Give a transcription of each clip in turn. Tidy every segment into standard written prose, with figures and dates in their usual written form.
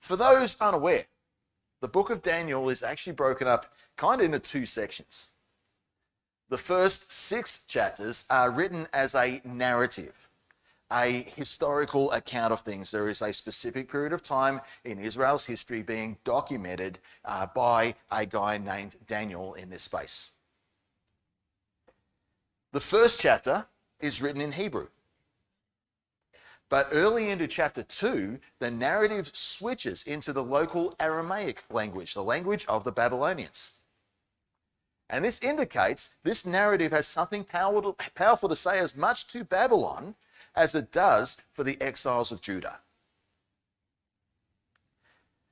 For those unaware, the book of Daniel is actually broken up kind of into two sections. The first 6 chapters are written as a narrative, a historical account of things. There is a specific period of time in Israel's history being documented by a guy named Daniel in this space. The first chapter is written in Hebrew. But early into chapter 2, the narrative switches into the local Aramaic language, the language of the Babylonians. And this indicates this narrative has something powerful to say as much to Babylon as it does for the exiles of Judah.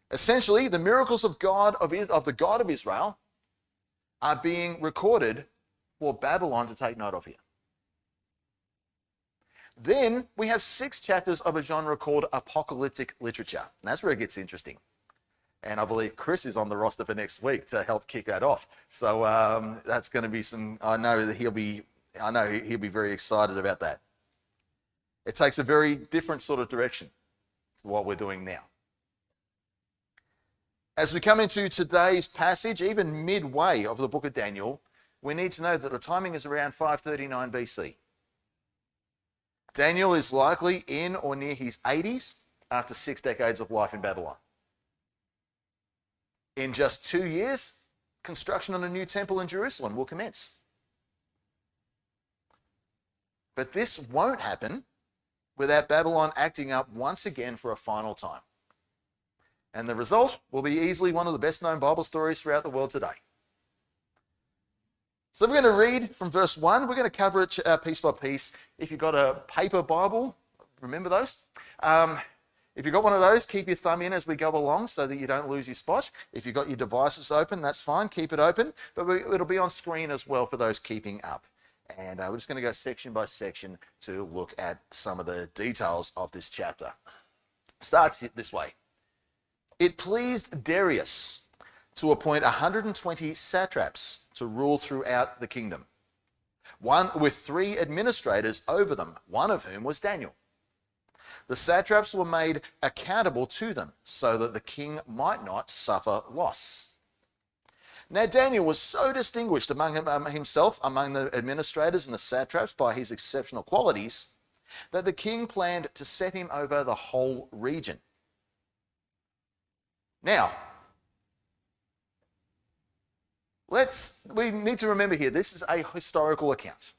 Essentially, the miracles of the God of Israel are being recorded for Babylon to take note of here. Then we have 6 chapters of a genre called apocalyptic literature. And that's where it gets interesting. And I believe Chris is on the roster for next week to help kick that off. So that's going to be I know he'll be very excited about that. It takes a very different sort of direction to what we're doing now. As we come into today's passage, even midway of the book of Daniel, we need to know that the timing is around 539 BC. Daniel is likely in or near his 80s after 6 decades of life in Babylon. In just 2 years, construction on a new temple in Jerusalem will commence. But this won't happen without Babylon acting up once again for a final time. And the result will be easily one of the best known Bible stories throughout the world today. So we're going to read from verse 1. We're going to cover it piece by piece. If you've got a paper Bible, remember those? If you've got one of those, keep your thumb in as we go along so that you don't lose your spot. If you've got your devices open, that's fine. Keep it open. But it'll be on screen as well for those keeping up. And we're just going to go section by section to look at some of the details of this chapter. Starts this way. It pleased Darius to appoint 120 satraps to rule throughout the kingdom, one with 3 administrators over them, one of whom was Daniel. The satraps were made accountable to them so that the king might not suffer loss. Now Daniel was so distinguished among the administrators and the satraps by his exceptional qualities that the king planned to set him over the whole region. Now, we need to remember here, this is a historical account.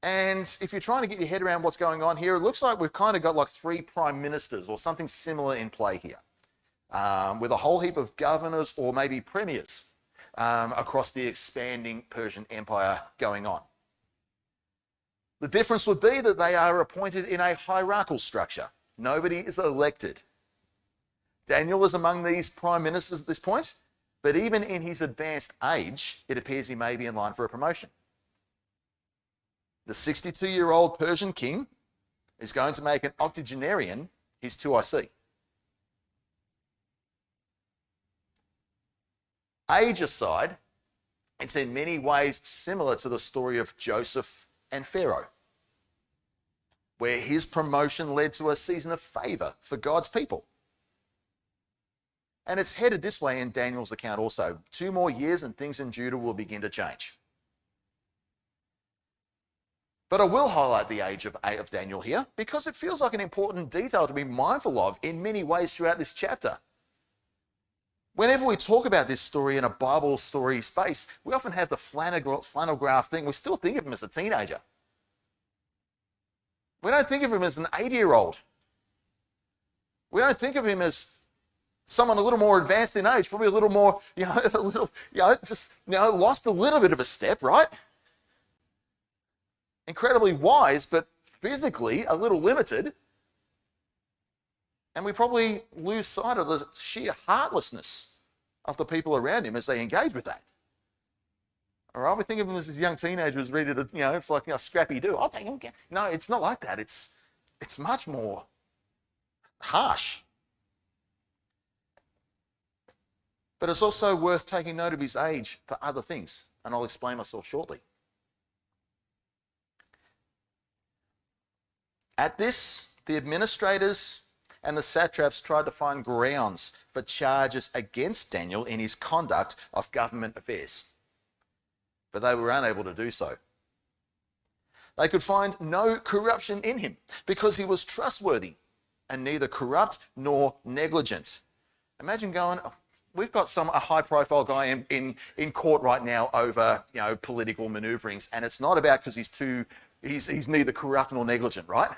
And if you're trying to get your head around what's going on here, it looks like we've kind of got like 3 prime ministers or something similar in play here, with a whole heap of governors or maybe premiers across the expanding Persian Empire going on. The difference would be that they are appointed in a hierarchical structure. Nobody is elected. Daniel is among these prime ministers at this point, but even in his advanced age, it appears he may be in line for a promotion. The 62-year-old Persian king is going to make an octogenarian his 2IC. Age aside, it's in many ways similar to the story of Joseph and Pharaoh, where his promotion led to a season of favor for God's people. And it's headed this way in Daniel's account also. 2 more years and things in Judah will begin to change. But I will highlight the age of Daniel here because it feels like an important detail to be mindful of in many ways throughout this chapter. Whenever we talk about this story in a Bible story space, we often have the flannel graph thing. We still think of him as a teenager. We don't think of him as an 80-year-old. We don't think of him as someone a little more advanced in age, probably a little more, lost a little bit of a step, right? Incredibly wise, but physically a little limited. And we probably lose sight of the sheer heartlessness of the people around him as they engage with that. All right, we think of him as this young teenager who's ready to, it's like a scrappy do. I'll take him. No, it's not like that. It's much more harsh. But it's also worth taking note of his age for other things, and I'll explain myself shortly. At this, the administrators and the satraps tried to find grounds for charges against Daniel in his conduct of government affairs. But they were unable to do so. They could find no corruption in him because he was trustworthy and neither corrupt nor negligent. Imagine going, we've got a high-profile guy in court right now over political maneuverings, and it's not about because he's neither corrupt nor negligent, right?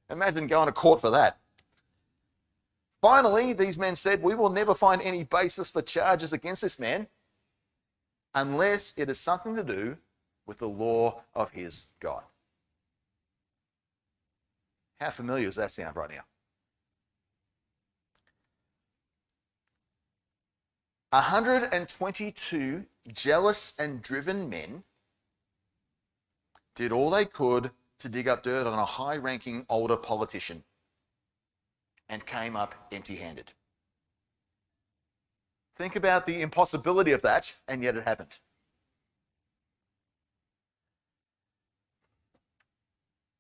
Imagine going to court for that. Finally, these men said, we will never find any basis for charges against this man unless it has something to do with the law of his God. How familiar does that sound right now? 122 jealous and driven men did all they could to dig up dirt on a high-ranking older politician and came up empty-handed. Think about the impossibility of that, and yet it happened.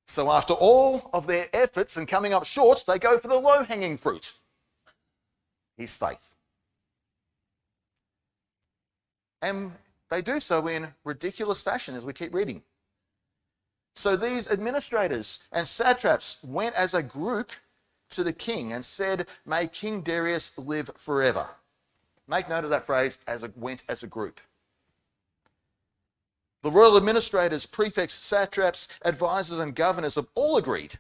So after all of their efforts and coming up short, they go for the low-hanging fruit. His faith. And they do so in ridiculous fashion as we keep reading. So these administrators and satraps went as a group to the king and said, may King Darius live forever. Make note of that phrase, went as a group. The royal administrators, prefects, satraps, advisors, and governors have all agreed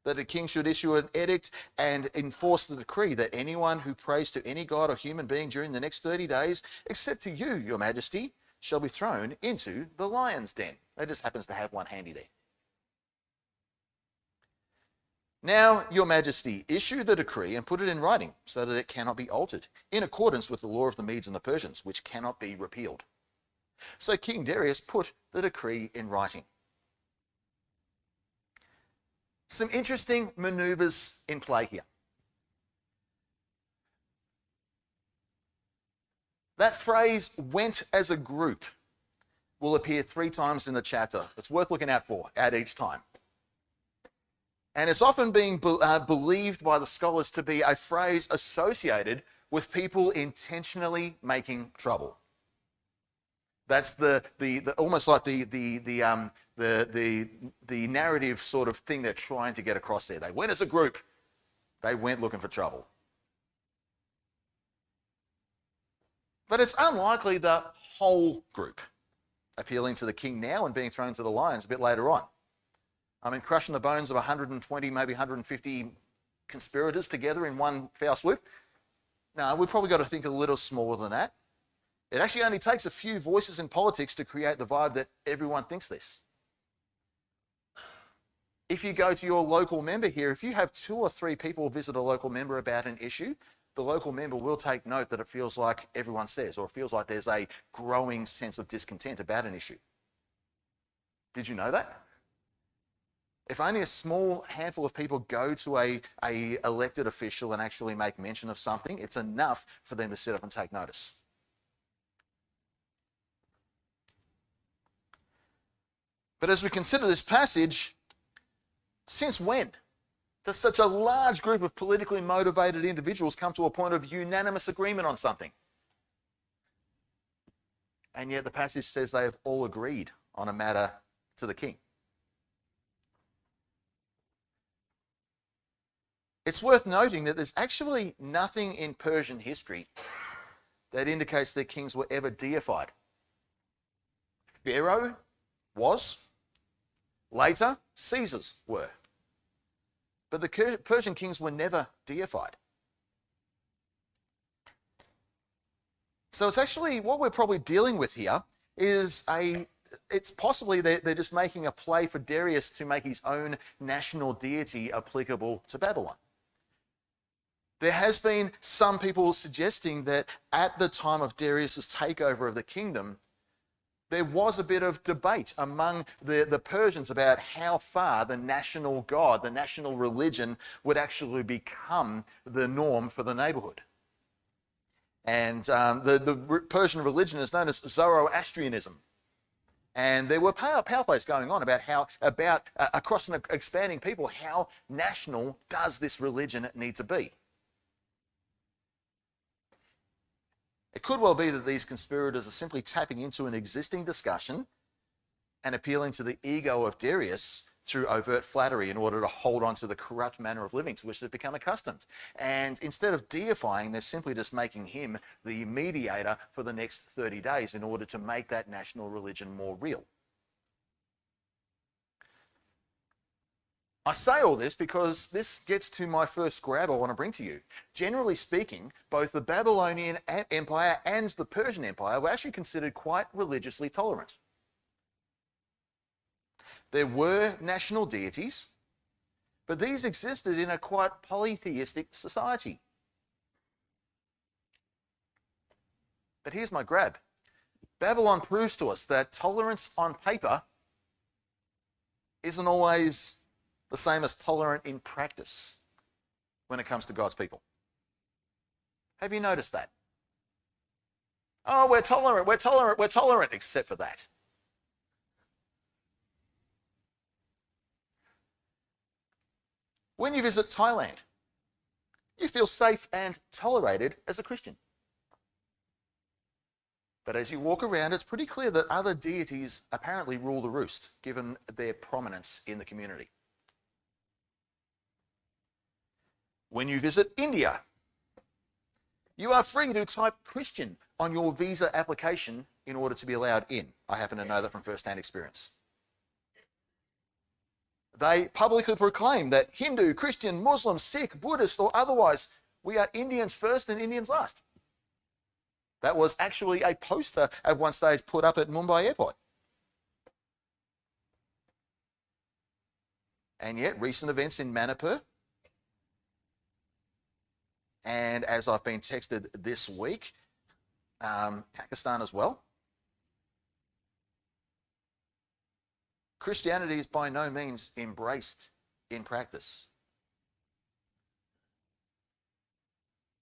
that the king should issue an edict and enforce the decree that anyone who prays to any god or human being during the next 30 days, except to you, your majesty, shall be thrown into the lion's den. That just happens to have one handy there. Now, your majesty, issue the decree and put it in writing so that it cannot be altered, in accordance with the law of the Medes and the Persians, which cannot be repealed. So King Darius put the decree in writing. Some interesting maneuvers in play here. That phrase, went as a group, will appear 3 times in the chapter. It's worth looking out for at each time. And it's often being believed by the scholars to be a phrase associated with people intentionally making trouble. That's the almost like the narrative sort of thing they're trying to get across there. They went as a group. They went looking for trouble. But it's unlikely the whole group appealing to the king now and being thrown to the lions a bit later on. I mean, crushing the bones of 120, maybe 150 conspirators together in one foul swoop. No, we've probably got to think a little smaller than that. It actually only takes a few voices in politics to create the vibe that everyone thinks this. If you go to your local member here, if you have 2 or 3 people visit a local member about an issue, the local member will take note that it feels like everyone says, or it feels like there's a growing sense of discontent about an issue. Did you know that? If only a small handful of people go to a elected official and actually make mention of something, it's enough for them to sit up and take notice. But as we consider this passage, since when does such a large group of politically motivated individuals come to a point of unanimous agreement on something? And yet the passage says they have all agreed on a matter to the king. It's worth noting that there's actually nothing in Persian history that indicates their kings were ever deified. Pharaoh was. Later, Caesars were. But the Persian kings were never deified. So it's actually, what we're probably dealing with here is it's possibly they're just making a play for Darius to make his own national deity applicable to Babylon. There has been some people suggesting that at the time of Darius's takeover of the kingdom, there was a bit of debate among the Persians about how far the national god, the national religion, would actually become the norm for the neighborhood. And the Persian religion is known as Zoroastrianism. And there were power plays going on about across an expanding people, how national does this religion need to be? It could well be that these conspirators are simply tapping into an existing discussion and appealing to the ego of Darius through overt flattery in order to hold on to the corrupt manner of living to which they've become accustomed. And instead of deifying, they're simply just making him the mediator for the next 30 days in order to make that national religion more real. I say all this because this gets to my first grab I want to bring to you. Generally speaking, both the Babylonian Empire and the Persian Empire were actually considered quite religiously tolerant. There were national deities, but these existed in a quite polytheistic society. But here's my grab. Babylon proves to us that tolerance on paper isn't always the same as tolerant in practice when it comes to God's people. Have you noticed that? Oh, we're tolerant, except for that. When you visit Thailand, you feel safe and tolerated as a Christian. But as you walk around, it's pretty clear that other deities apparently rule the roost, given their prominence in the community. When you visit India, you are free to type Christian on your visa application in order to be allowed in. I happen to know that from first-hand experience. They publicly proclaim that Hindu, Christian, Muslim, Sikh, Buddhist, or otherwise, we are Indians first and Indians last. That was actually a poster at one stage put up at Mumbai Airport. And yet, recent events in Manipur, and as I've been texted this week, Pakistan as well, Christianity is by no means embraced in practice.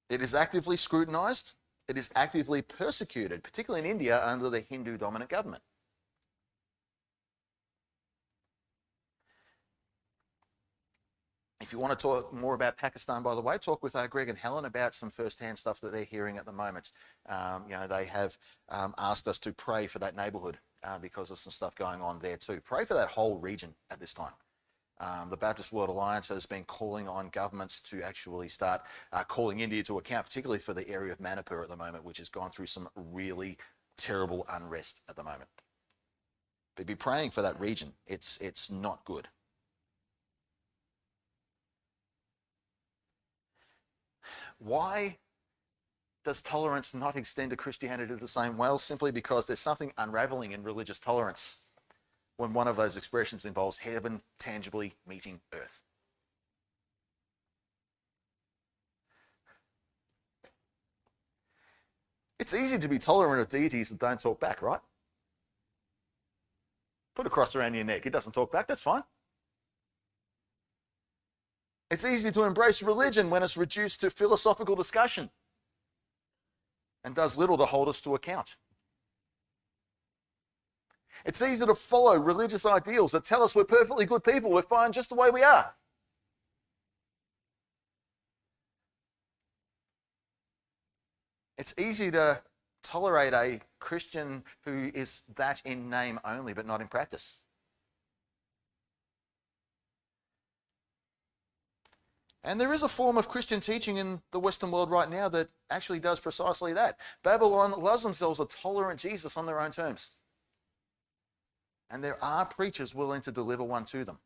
It is actively scrutinized. It is actively persecuted, particularly in India, under the Hindu dominant government. If you want to talk more about Pakistan, by the way, talk with Greg and Helen about some first-hand stuff that they're hearing at the moment. They have asked us to pray for that neighborhood because of some stuff going on there too. Pray for that whole region at this time. The Baptist World Alliance has been calling on governments to actually start calling India to account, particularly for the area of Manipur at the moment, which has gone through some really terrible unrest at the moment. But be praying for that region. It's not good. Why does tolerance not extend to Christianity the same way? Well, simply because there's something unraveling in religious tolerance when one of those expressions involves heaven tangibly meeting earth. It's easy to be tolerant of deities that don't talk back, right? Put a cross around your neck. It doesn't talk back, that's fine. It's easy to embrace religion when it's reduced to philosophical discussion and does little to hold us to account. It's easy to follow religious ideals that tell us we're perfectly good people, we're fine just the way we are. It's easy to tolerate a Christian who is that in name only, but not in practice. And there is a form of Christian teaching in the Western world right now that actually does precisely that. Babylon loves themselves a tolerant Jesus on their own terms. And there are preachers willing to deliver one to them.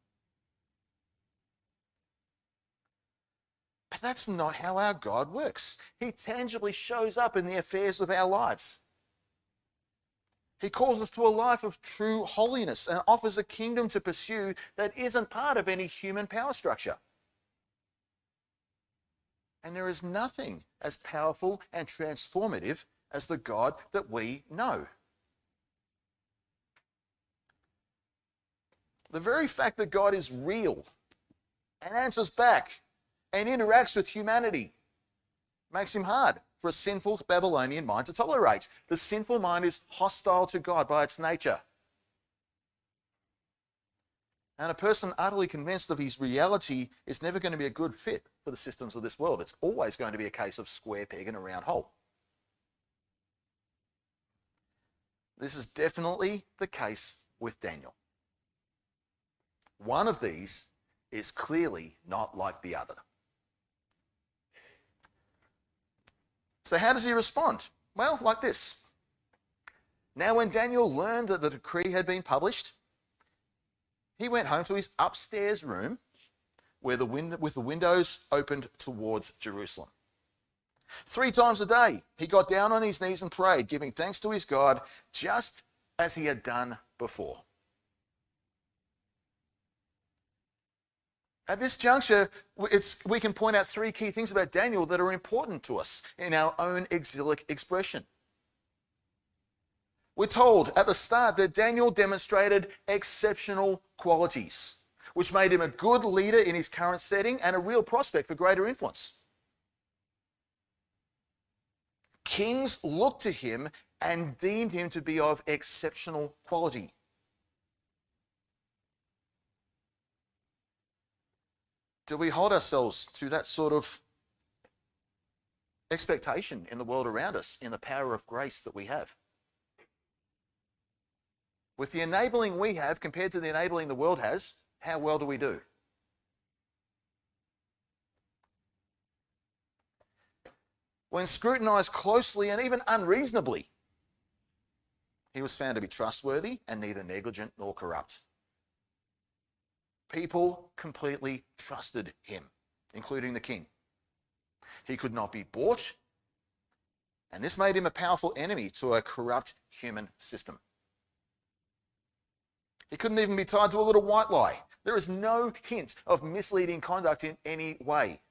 But that's not how our God works. He tangibly shows up in the affairs of our lives. He calls us to a life of true holiness and offers a kingdom to pursue that isn't part of any human power structure. And there is nothing as powerful and transformative as the God that we know. The very fact that God is real and answers back and interacts with humanity makes him hard for a sinful Babylonian mind to tolerate. The sinful mind is hostile to God by its nature. And a person utterly convinced of his reality is never going to be a good fit for the systems of this world. It's always going to be a case of square peg in a round hole. This is definitely the case with Daniel. One of these is clearly not like the other. So how does he respond? Well, like this. Now when Daniel learned that the decree had been published, he went home to his upstairs room with the windows opened towards Jerusalem. 3 times a day, he got down on his knees and prayed, giving thanks to his God, just as he had done before. At this juncture, we can point out 3 key things about Daniel that are important to us in our own exilic expression. We're told at the start that Daniel demonstrated exceptional qualities, which made him a good leader in his current setting and a real prospect for greater influence. Kings looked to him and deemed him to be of exceptional quality. Do we hold ourselves to that sort of expectation in the world around us, in the power of grace that we have? With the enabling we have compared to the enabling the world has, how well do we do? When scrutinized closely and even unreasonably, he was found to be trustworthy and neither negligent nor corrupt. People completely trusted him, including the king. He could not be bought, and this made him a powerful enemy to a corrupt human system. He couldn't even be tied to a little white lie. There is no hint of misleading conduct in any way.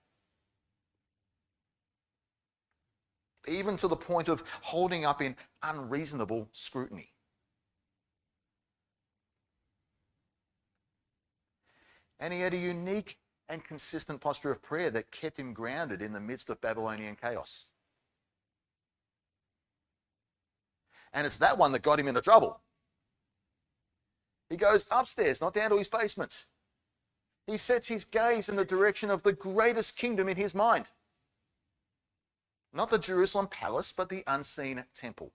Even to the point of holding up in unreasonable scrutiny. And he had a unique and consistent posture of prayer that kept him grounded in the midst of Babylonian chaos. And it's that one that got him into trouble. He goes upstairs, not down to his basement. He sets his gaze in the direction of the greatest kingdom in his mind. Not the Jerusalem palace, but the unseen temple.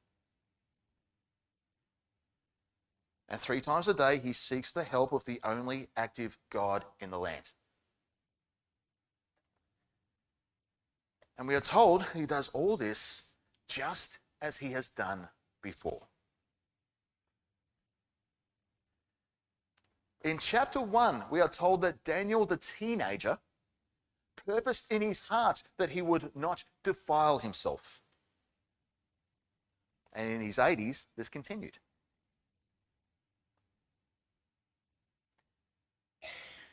And 3 times a day, he seeks the help of the only active God in the land. And we are told he does all this just as he has done before. In chapter 1, we are told that Daniel the teenager purposed in his heart that he would not defile himself. And in his 80s, this continued.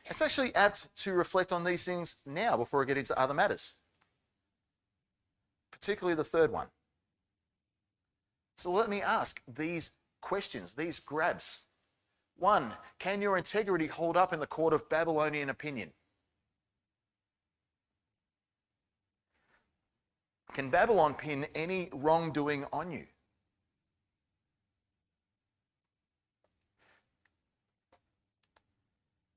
It's actually apt to reflect on these things now before I get into other matters, particularly the third one. So let me ask these questions, these grabs. 1, can your integrity hold up in the court of Babylonian opinion? Can Babylon pin any wrongdoing on you?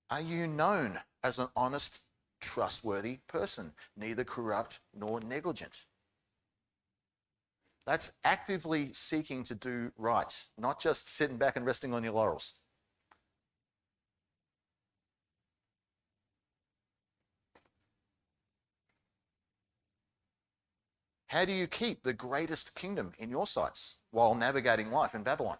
Are you known as an honest, trustworthy person, neither corrupt nor negligent? That's actively seeking to do right, not just sitting back and resting on your laurels. How do you keep the greatest kingdom in your sights while navigating life in Babylon?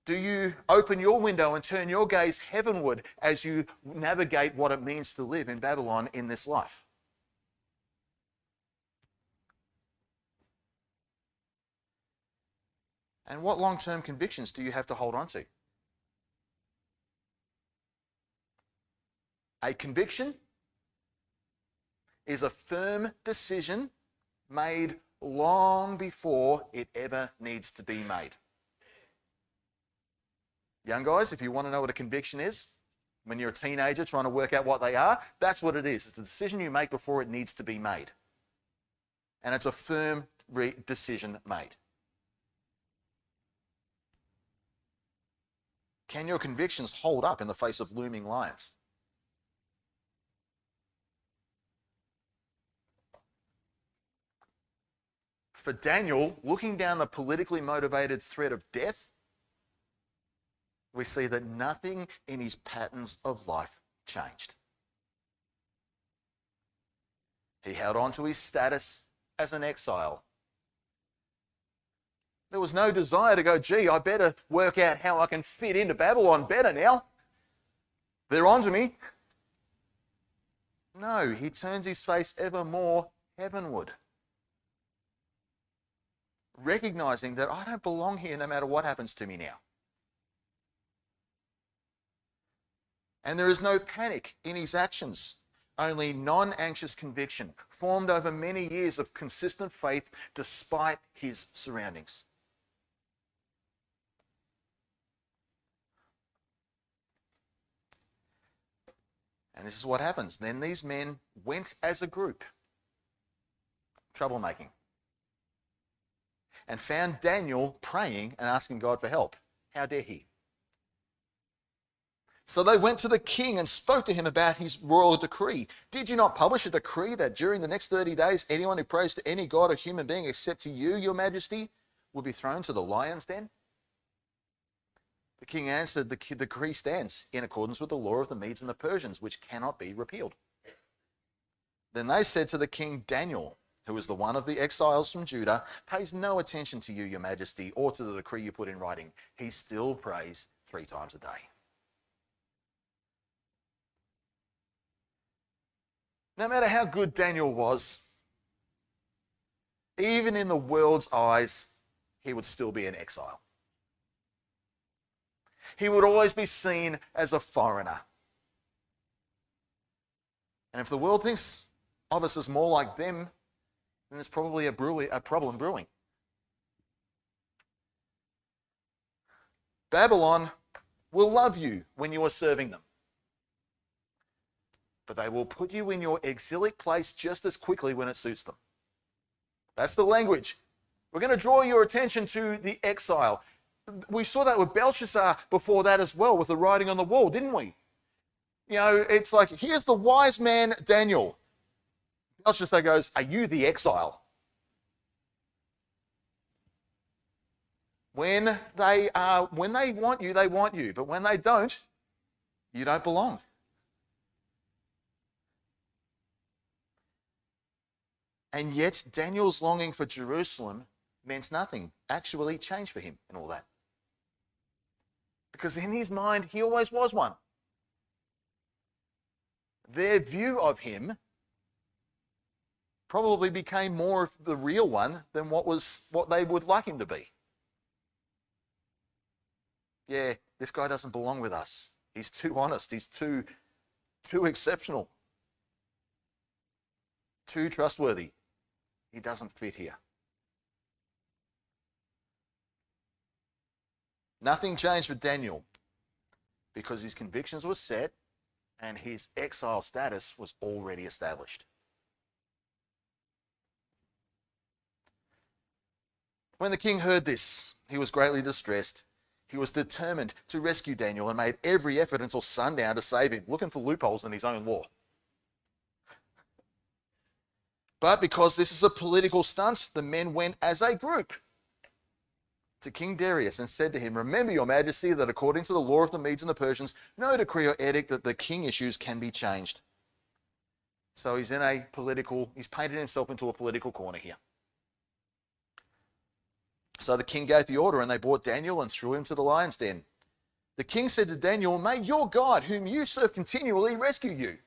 Do you open your window and turn your gaze heavenward as you navigate what it means to live in Babylon in this life? And what long-term convictions do you have to hold on to? A conviction is a firm decision made long before it ever needs to be made. Young guys, if you want to know what a conviction is, when you're a teenager trying to work out what they are, that's what it is. It's a decision you make before it needs to be made. And it's a firm decision made. Can your convictions hold up in the face of looming lions? For Daniel, looking down the politically motivated threat of death, we see that nothing in his patterns of life changed. He held on to his status as an exile. There was no desire to go, gee, I better work out how I can fit into Babylon better now. They're on to me. No, he turns his face ever more heavenward, recognizing that I don't belong here no matter what happens to me now. And there is no panic in his actions, only non-anxious conviction, formed over many years of consistent faith despite his surroundings. And this is what happens. Then these men went as a group, troublemaking, and found Daniel praying and asking God for help. How dare he? So they went to the king and spoke to him about his royal decree. Did you not publish a decree that during the next 30 days, anyone who prays to any god or human being except to you, your majesty, will be thrown to the lion's den? The king answered, the decree stands in accordance with the law of the Medes and the Persians, which cannot be repealed. Then they said to the king, Daniel, who is the one of the exiles from Judah, pays no attention to you, your majesty, or to the decree you put in writing. He still prays 3 times a day. No matter how good Daniel was, even in the world's eyes, he would still be an exile. He would always be seen as a foreigner. And if the world thinks of us as more like them, then there's probably a problem brewing. Babylon will love you when you are serving them, but they will put you in your exilic place just as quickly when it suits them. That's the language. We're going to draw your attention to the exile. We saw that with Belshazzar before that as well, with the writing on the wall, didn't we? You know, it's like, here's the wise man Daniel. Belshazzar goes, are you the exile? When they want you, they want you. But when they don't, you don't belong. And yet, Daniel's longing for Jerusalem meant nothing, actually changed for him and all that. Because in his mind, he always was one. Their view of him probably became more of the real one than what they would like him to be. Yeah, this guy doesn't belong with us. He's too honest. He's too exceptional. Too trustworthy. He doesn't fit here. Nothing changed with Daniel because his convictions were set and his exile status was already established. When the king heard this, he was greatly distressed. He was determined to rescue Daniel and made every effort until sundown to save him, looking for loopholes in his own law. But because this is a political stunt, the men went as a group to King Darius and said to him, remember, your majesty, that according to the law of the Medes and the Persians, no decree or edict that the king issues can be changed. So he's painted himself into a political corner here. So the king gave the order and they brought Daniel and threw him to the lion's den. The king said to Daniel, may your God, whom you serve continually, rescue you.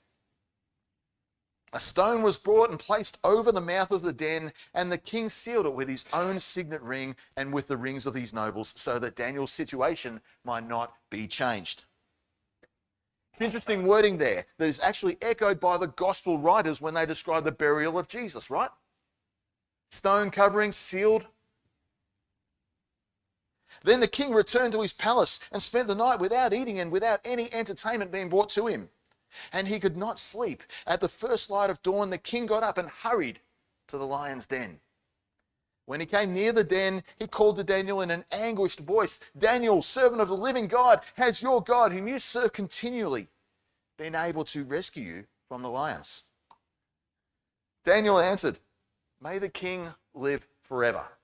A stone was brought and placed over the mouth of the den, and the king sealed it with his own signet ring and with the rings of his nobles, so that Daniel's situation might not be changed. It's interesting wording there that is actually echoed by the gospel writers when they describe the burial of Jesus, right? Stone covering, sealed. Then the king returned to his palace and spent the night without eating and without any entertainment being brought to him. And he could not sleep. At the first light of dawn, the king got up and hurried to the lion's den. When he came near the den, he called to Daniel in an anguished voice, "Daniel, servant of the living God, has your God, whom you serve continually, been able to rescue you from the lions?" Daniel answered, "May the king live forever."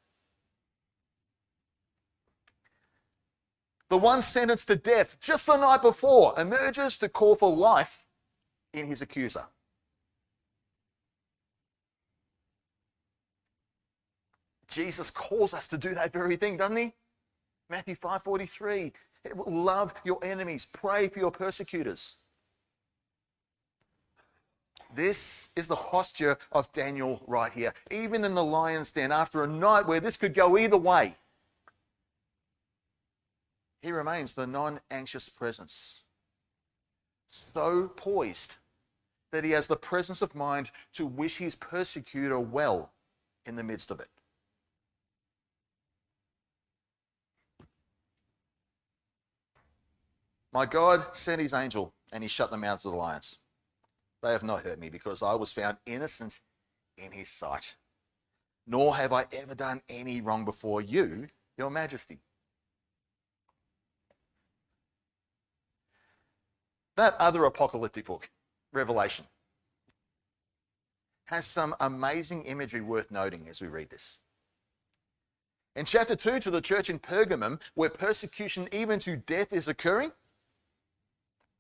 The one sentenced to death just the night before emerges to call for life in his accuser. Jesus calls us to do that very thing, doesn't he? Matthew 5:43, love your enemies, pray for your persecutors. This is the posture of Daniel right here. Even in the lion's den, after a night where this could go either way, he remains the non-anxious presence, so poised that he has the presence of mind to wish his persecutor well in the midst of it. My God sent his angel and he shut the mouths of the lions. They have not hurt me because I was found innocent in his sight. Nor have I ever done any wrong before you, your majesty. That other apocalyptic book, Revelation, has some amazing imagery worth noting as we read this. In chapter 2, to the church in Pergamum, where persecution even to death is occurring,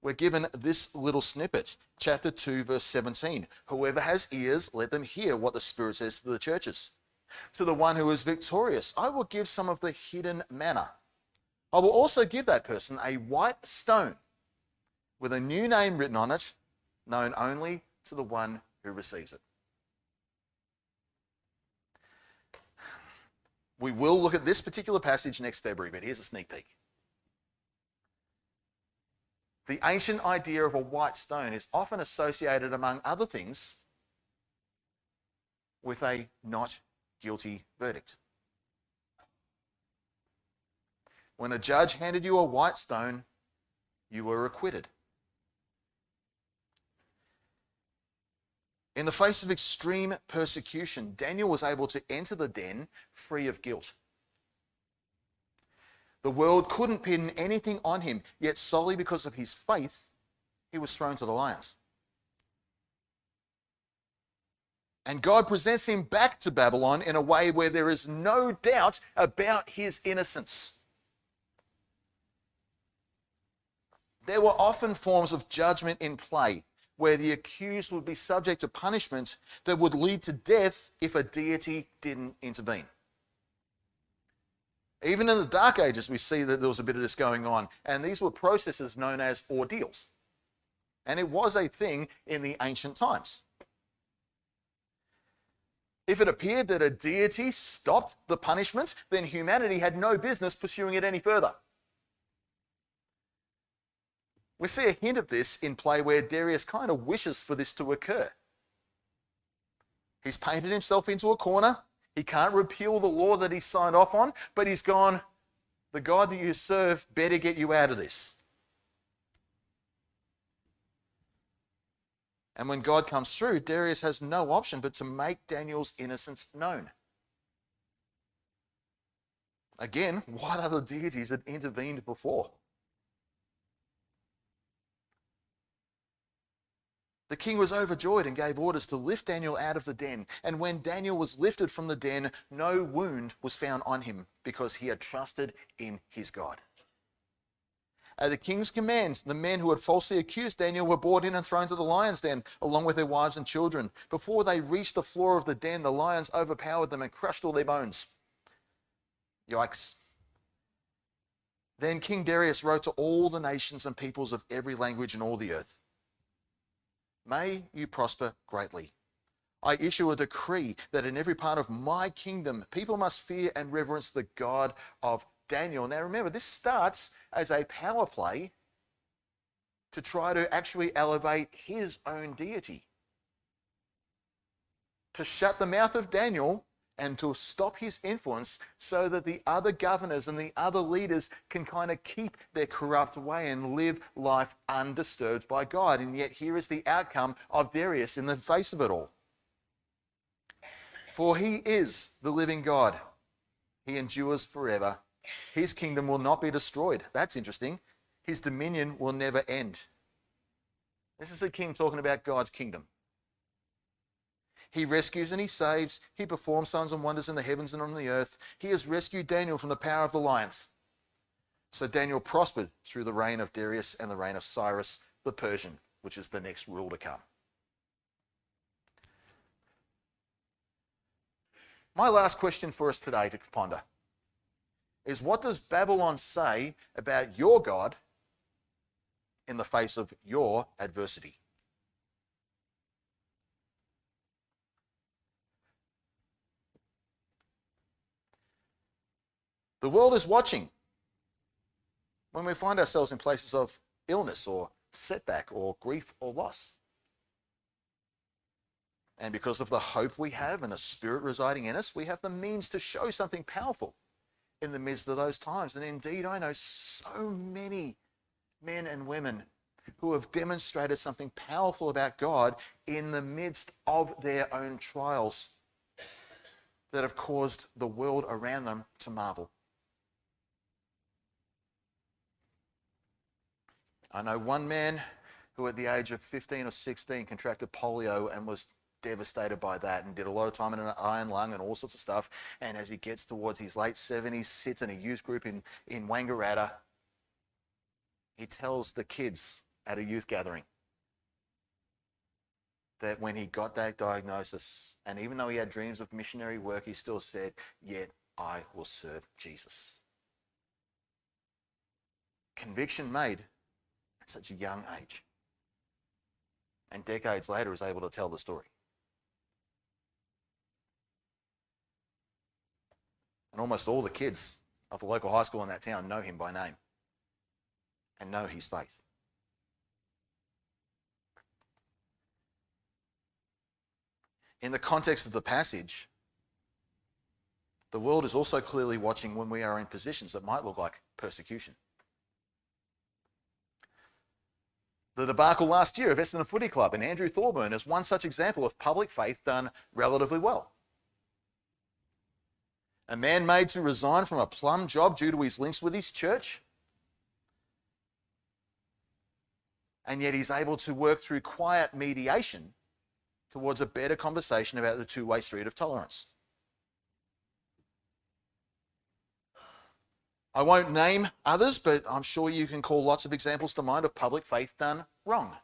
we're given this little snippet. Chapter 2, verse 17. "Whoever has ears, let them hear what the Spirit says to the churches. To the one who is victorious, I will give some of the hidden manna. I will also give that person a white stone with a new name written on it, known only to the one who receives it." We will look at this particular passage next February, but here's a sneak peek. The ancient idea of a white stone is often associated, among other things, with a not guilty verdict. When a judge handed you a white stone, you were acquitted. In the face of extreme persecution, Daniel was able to enter the den free of guilt. The world couldn't pin anything on him, yet solely because of his faith, he was thrown to the lions. And God presents him back to Babylon in a way where there is no doubt about his innocence. There were often forms of judgment in play where the accused would be subject to punishment that would lead to death if a deity didn't intervene. Even in the Dark Ages, we see that there was a bit of this going on, and these were processes known as ordeals. And it was a thing in the ancient times. If it appeared that a deity stopped the punishment, then humanity had no business pursuing it any further. We see a hint of this in play where Darius kind of wishes for this to occur. He's painted himself into a corner. He can't repeal the law that he signed off on, but he's gone, the God that you serve better get you out of this. And when God comes through, Darius has no option but to make Daniel's innocence known. Again, what other deities had intervened before? The king was overjoyed and gave orders to lift Daniel out of the den. And when Daniel was lifted from the den, no wound was found on him because he had trusted in his God. At the king's command, the men who had falsely accused Daniel were brought in and thrown to the lion's den, along with their wives and children. Before they reached the floor of the den, the lions overpowered them and crushed all their bones. Yikes. Then King Darius wrote to all the nations and peoples of every language in all the earth, "May you prosper greatly. I issue a decree that in every part of my kingdom, people must fear and reverence the God of Daniel." Now remember, this starts as a power play to try to actually elevate his own deity, to shut the mouth of Daniel and to stop his influence so that the other governors and the other leaders can kind of keep their corrupt way and live life undisturbed by God. And yet here is the outcome of Darius in the face of it all. For he is the living God. He endures forever. His kingdom will not be destroyed. That's interesting. His dominion will never end. This is the king talking about God's kingdom. He rescues and he saves. He performs signs and wonders in the heavens and on the earth. He has rescued Daniel from the power of the lions. So Daniel prospered through the reign of Darius and the reign of Cyrus the Persian, which is the next rule to come. My last question for us today to ponder is, what does Babylon say about your God in the face of your adversity? The world is watching when we find ourselves in places of illness or setback or grief or loss. And because of the hope we have and the Spirit residing in us, we have the means to show something powerful in the midst of those times. And indeed, I know so many men and women who have demonstrated something powerful about God in the midst of their own trials that have caused the world around them to marvel. I know one man who at the age of 15 or 16 contracted polio and was devastated by that and did a lot of time in an iron lung and all sorts of stuff. And as he gets towards his late 70s, sits in a youth group in Wangaratta, he tells the kids at a youth gathering that when he got that diagnosis, and even though he had dreams of missionary work, he still said, "Yet I will serve Jesus." Conviction made at such a young age. And decades later is able to tell the story. And almost all the kids of the local high school in that town know him by name and know his faith. In the context of the passage, the world is also clearly watching when we are in positions that might look like persecution. The debacle last year of Essendon Footy Club and Andrew Thorburn is one such example of public faith done relatively well. A man made to resign from a plum job due to his links with his church, and yet he's able to work through quiet mediation towards a better conversation about the two-way street of tolerance. I won't name others, but I'm sure you can call lots of examples to mind of public faith done wrong.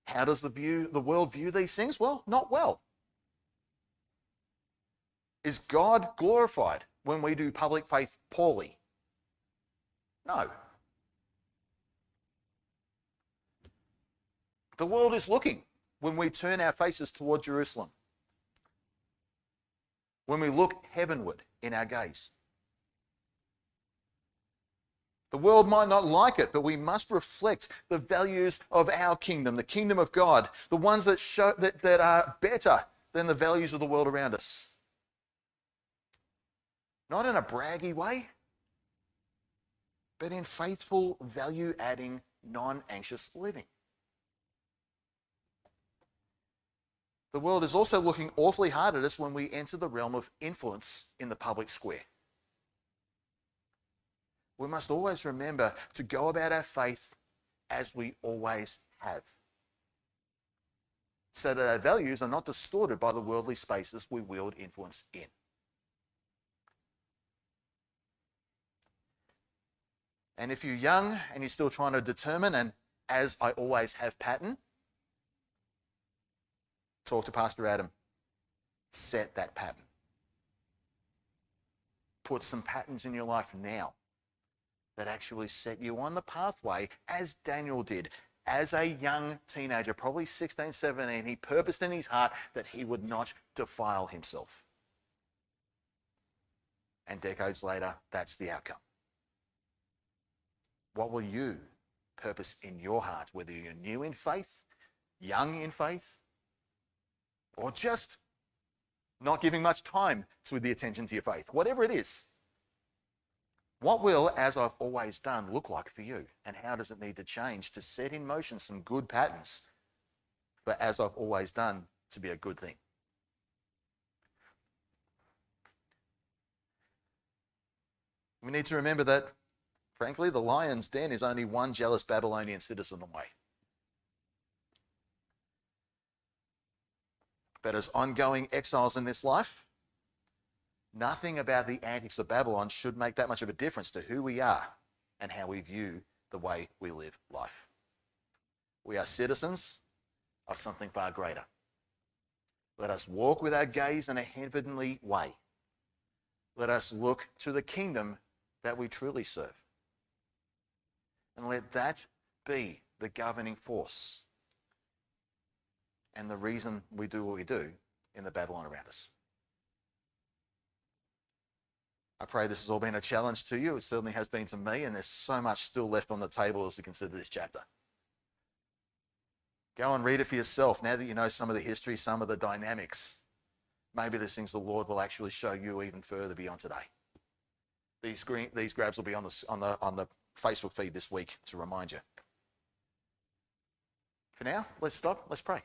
How does the world view these things? Well, not well. Is God glorified when we do public faith poorly? No. The world is looking when we turn our faces toward Jerusalem, when we look heavenward in our gaze. The world might not like it, but we must reflect the values of our kingdom, the kingdom of God, the ones that show that are better than the values of the world around us. Not in a braggy way, but in faithful, value-adding, non-anxious living. The world is also looking awfully hard at us when we enter the realm of influence in the public square. We must always remember to go about our faith as we always have, so that our values are not distorted by the worldly spaces we wield influence in. And if you're young and you're still trying to determine an as I always have pattern, talk to Pastor Adam. Set that pattern. Put some patterns in your life now that actually set you on the pathway, as Daniel did. As a young teenager, probably 16, 17, he purposed in his heart that he would not defile himself. And decades later, that's the outcome. What will you purpose in your heart, whether you're new in faith, young in faith, or just not giving much time to the attention to your faith? Whatever it is, what will, as I've always done, look like for you? And how does it need to change to set in motion some good patterns for as I've always done to be a good thing. We need to remember that, frankly, the lion's den is only one jealous Babylonian citizen away. But as ongoing exiles in this life, nothing about the antics of Babylon should make that much of a difference to who we are and how we view the way we live life. We are citizens of something far greater. Let us walk with our gaze in a heavenly way. Let us look to the kingdom that we truly serve. And let that be the governing force and the reason we do what we do in the Babylon around us. I pray this has all been a challenge to you. It certainly has been to me, and there's so much still left on the table as we consider this chapter. Go and read it for yourself now that you know some of the history, some of the dynamics. Maybe there's things the Lord will actually show you even further beyond today. These grabs will be on the Facebook feed this week to remind you. For now, let's stop. Let's pray.